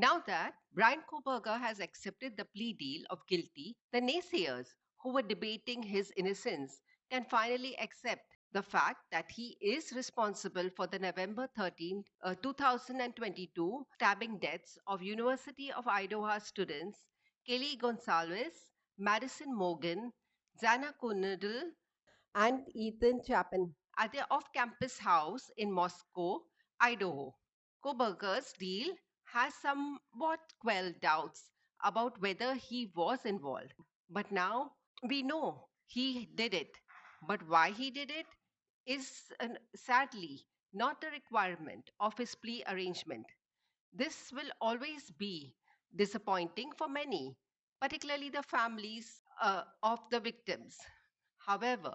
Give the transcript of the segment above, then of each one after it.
Now that Bryan Kohberger has accepted the plea deal of guilty, the naysayers who were debating his innocence can finally accept the fact that he is responsible for the November 13th, 2022 stabbing deaths of University of Idaho students Kelly Gonsalves, Madison Morgan, Xana Kunadal, and Ethan Chapin at their off campus house in Moscow, Idaho. Koberger's deal has somewhat quelled doubts about whether he was involved. But now we know he did it. But why he did it is sadly not a requirement of his plea arrangement. This will always be disappointing for many, particularly the families of the victims. However,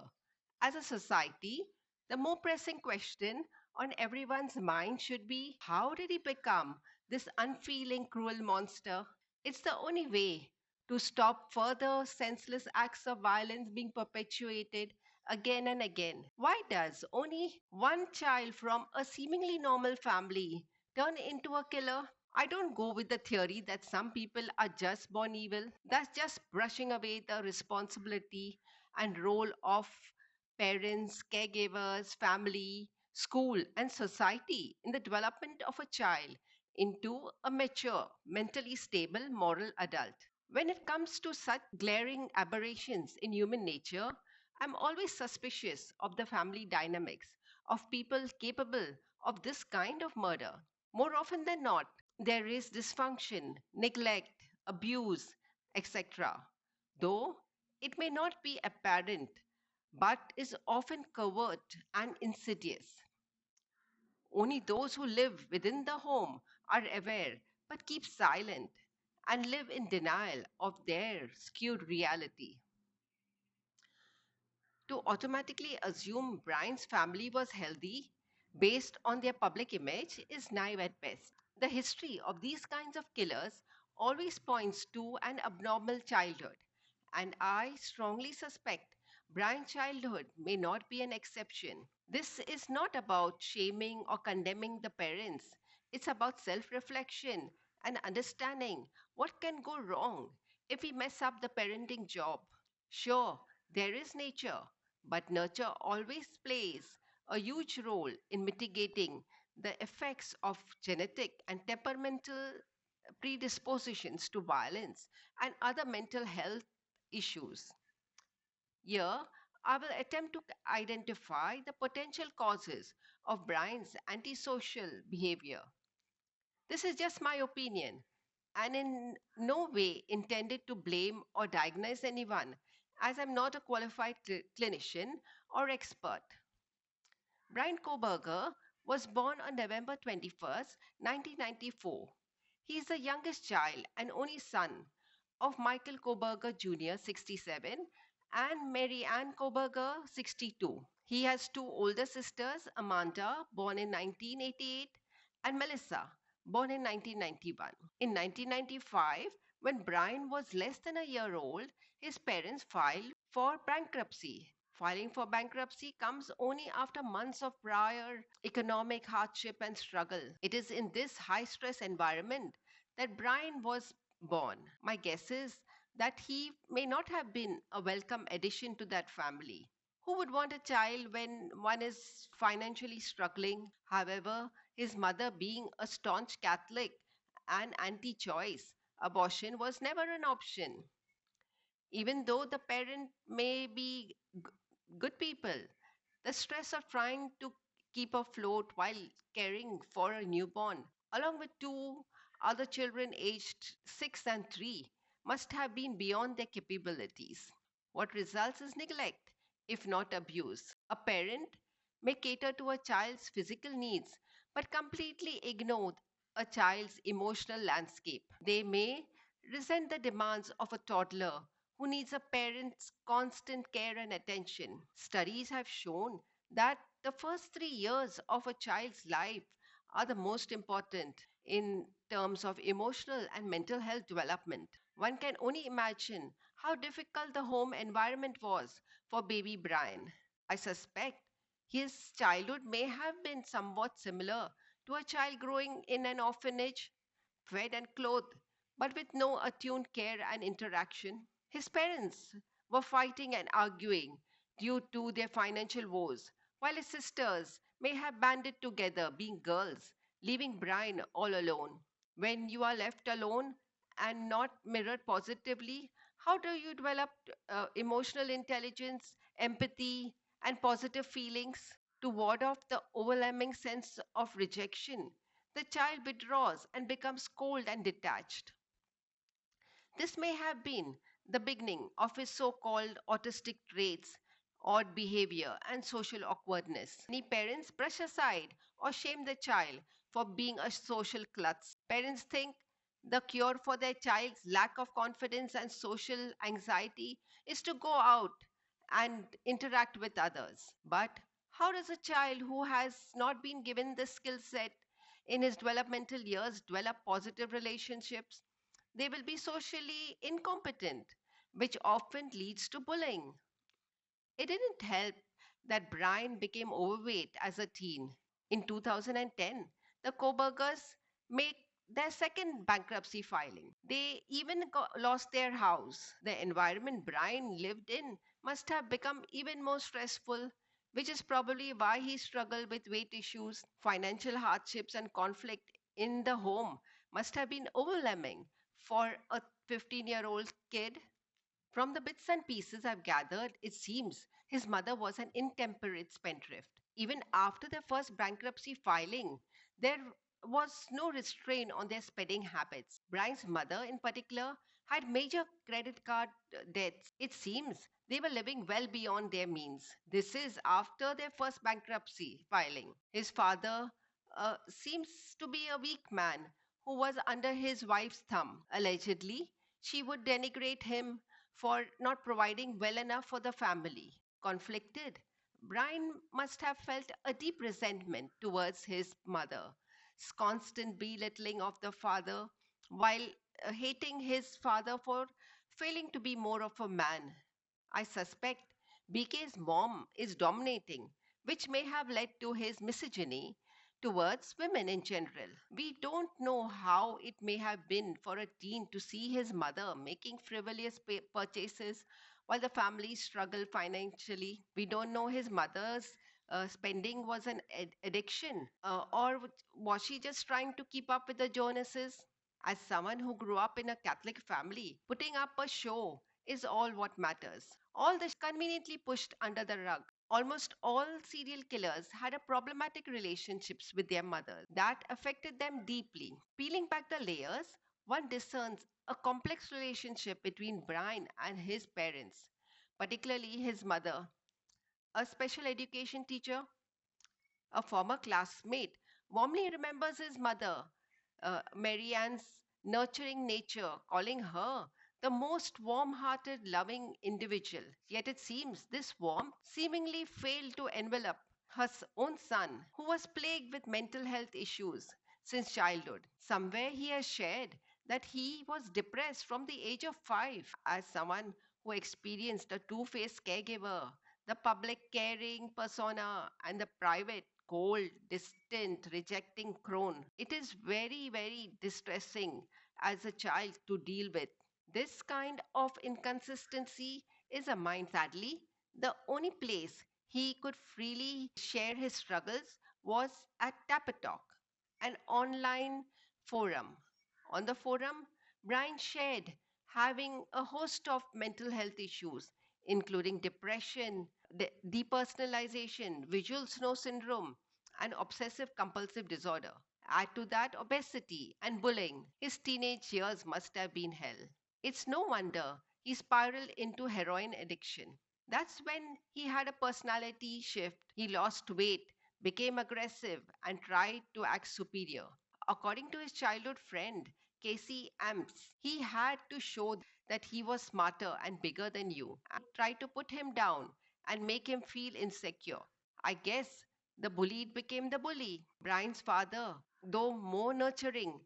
as a society, the more pressing question on everyone's mind should be how did he become this unfeeling, cruel monster? It's the only way to stop further senseless acts of violence being perpetuated again and again. Why does only one child from a seemingly normal family turn into a killer? I don't go with the theory that some people are just born evil. That's just brushing away the responsibility and role of parents, caregivers, family, school, and society in the development of a child into a mature, mentally stable, moral adult. When it comes to such glaring aberrations in human nature, I'm always suspicious of the family dynamics of people capable of this kind of murder. More often than not, there is dysfunction, neglect, abuse, etc. Though it may not be apparent, but is often covert and insidious. Only those who live within the home are aware but keep silent and live in denial of their skewed reality. To automatically assume Brian's family was healthy based on their public image is naive at best. The history of these kinds of killers always points to an abnormal childhood, and I strongly suspect Brian's childhood may not be an exception. This is not about shaming or condemning the parents, it's about self reflection and understanding what can go wrong if we mess up the parenting job. Sure, there is nature, but nurture always plays a huge role in mitigating the effects of genetic and temperamental predispositions to violence and other mental health issues. Here, I will attempt to identify the potential causes of Brian's antisocial behavior. This is just my opinion and in no way intended to blame or diagnose anyone, as I'm not a qualified clinician or expert. Bryan Kohberger was born on November 21st, 1994. He is the youngest child and only son of Michael Kohberger Jr., 67, and Mary Ann Kohberger, 62. He has two older sisters, Amanda, born in 1988, and Melissa, born in 1991. In 1995, when Brian was less than a year old, his parents filed for bankruptcy. Filing for bankruptcy comes only after months of prior economic hardship and struggle. It is in this high stress environment that Brian was born. My guess is that he may not have been a welcome addition to that family. Who would want a child when one is financially struggling? However, his mother being a staunch Catholic and anti choice, abortion was never an option. Even though the parent may be good people, the stress of trying to keep afloat while caring for a newborn, along with two other children aged 6 and 3, must have been beyond their capabilities. What results is neglect, if not abuse. A parent may cater to a child's physical needs, but completely ignore a child's emotional landscape. They may resent the demands of a toddler who needs a parent's constant care and attention. Studies have shown that the first 3 years of a child's life are the most important in terms of emotional and mental health development. One can only imagine how difficult the home environment was for baby Brian. I suspect his childhood may have been somewhat similar to a child growing in an orphanage. fed and clothed, but with no attuned care and interaction. His parents were fighting and arguing due to their financial woes, while his sisters may have banded together, being girls, leaving Brian all alone. When you are left alone and not mirrored positively, how do you develop emotional intelligence, empathy, and positive feelings to ward off the overwhelming sense of rejection? The child withdraws and becomes cold and detached. This may have been the beginning of his so called autistic traits, odd behavior, and social awkwardness. Many parents brush aside or shame the child for being a social klutz. Parents think the cure for their child's lack of confidence and social anxiety is to go out and interact with others. But how does a child who has not been given the skill set in his developmental years develop positive relationships? They will be socially incompetent, which often leads to bullying. It didn't help that Brian became overweight as a teen. In 2010, the Kohbergers made their second bankruptcy filing. They even lost their house. The environment Brian lived in must have become even more stressful, which is probably why he struggled with weight issues, financial hardships, and conflict in the home must have been overwhelming for a 15-year-old kid. From the bits and pieces I've gathered, it seems his mother was an intemperate spendthrift. Even after their first bankruptcy filing, there was no restraint on their spending habits. Brian's mother, in particular, had major credit card debts. It seems they were living well beyond their means. This is after their first bankruptcy filing. His father seems to be a weak man who was under his wife's thumb. Allegedly, she would denigrate him for not providing well enough for the family. Conflicted, Brian must have felt a deep resentment towards his mother's constant belittling of the father, while hating his father for failing to be more of a man. I suspect BK's mom is dominating, which may have led to his misogyny towards women in general. We don't know how it may have been for a teen to see his mother making frivolous purchases while the family struggled financially. We don't know his mother's spending was an addiction, or was she just trying to keep up with the Jonases? As someone who grew up in a Catholic family, putting up a show is all what matters. All this conveniently pushed under the rug. Almost all serial killers had a problematic relationships with their mothers that affected them deeply. Peeling back the layers, one discerns a complex relationship between Brian and his parents, particularly his mother, a special education teacher. A former classmate warmly remembers his mother, Marianne's nurturing nature, calling her the most warm hearted, loving individual. Yet it seems this warmth seemingly failed to envelop her own son, who was plagued with mental health issues since childhood. Somewhere he has shared that he was depressed from the age of 5. As someone who experienced a two faced caregiver, the public caring persona and the private cold, distant, rejecting crone. It is very, very distressing as a child to deal with. This kind of inconsistency is a mind. Sadly, the only place he could freely share his struggles was at Tapatalk, an online forum. On the forum, Brian shared having a host of mental health issues, including depression, depersonalization, visual snow syndrome, and obsessive compulsive disorder. Add to that obesity and bullying. His teenage years must have been hell. It's no wonder he spiraled into heroin addiction. That's when he had a personality shift. He lost weight, became aggressive, and tried to act superior. According to his childhood friend, Casey Amps, he had to show that he was smarter and bigger than you, and try to put him down and make him feel insecure. I guess the bullied became the bully. Brian's father, though more nurturing,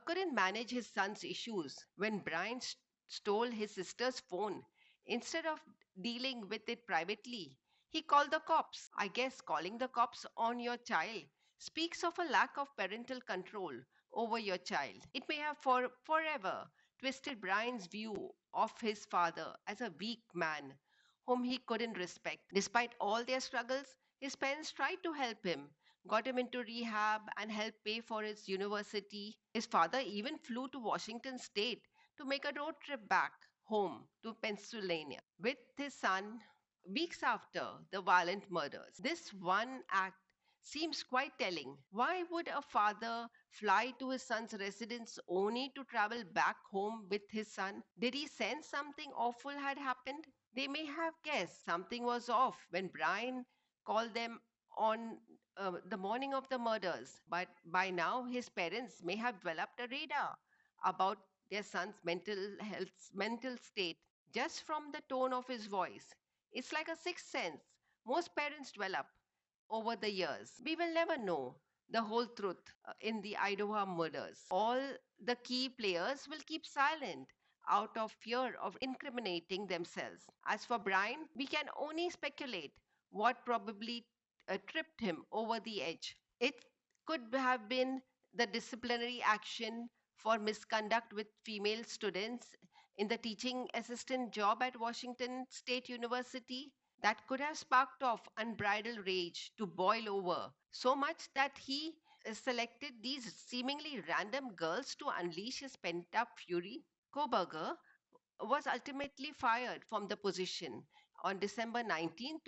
couldn't manage his son's issues when Brian stole his sister's phone. Instead of dealing with it privately, he called the cops. I guess calling the cops on your child speaks of a lack of parental control over your child. It may have forever twisted Brian's view of his father as a weak man whom he couldn't respect. Despite all their struggles, his parents tried to help him, got him into rehab, and helped pay for his university. His father even flew to Washington state to make a road trip back home to Pennsylvania with his son weeks after the violent murders. This one act seems quite telling. Why would a father fly to his son's residence only to travel back home with his son? Did he sense something awful had happened? They may have guessed something was off when Brian called them on the morning of the murders, but by now his parents may have developed a radar about their son's mental state just from the tone of his voice. It's like a sixth sense most parents develop over the years. We will never know the whole truth in the Idaho murders. All the key players will keep silent out of fear of incriminating themselves. As for Brian, we can only speculate what probably tripped him over the edge. It could have been the disciplinary action for misconduct with female students in the teaching assistant job at Washington State University that could have sparked off unbridled rage to boil over, so much that he selected these seemingly random girls to unleash his pent up fury. Kohberger was ultimately fired from the position on December 19,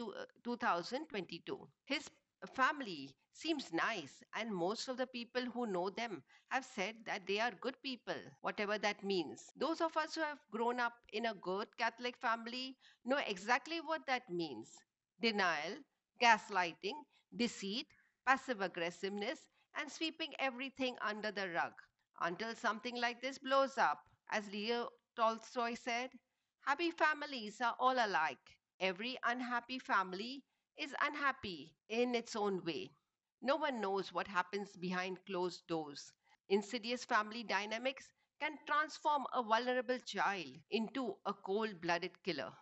2022. His family seems nice, and most of the people who know them have said that they are good people, whatever that means. Those of us who have grown up in a good Catholic family know exactly what that means: denial, gaslighting, deceit, passive aggressiveness, and sweeping everything under the rug until something like this blows up. As Leo Tolstoy said, happy families are all alike. Every unhappy family is unhappy in its own way. No one knows what happens behind closed doors. Insidious family dynamics can transform a vulnerable child into a cold blooded killer.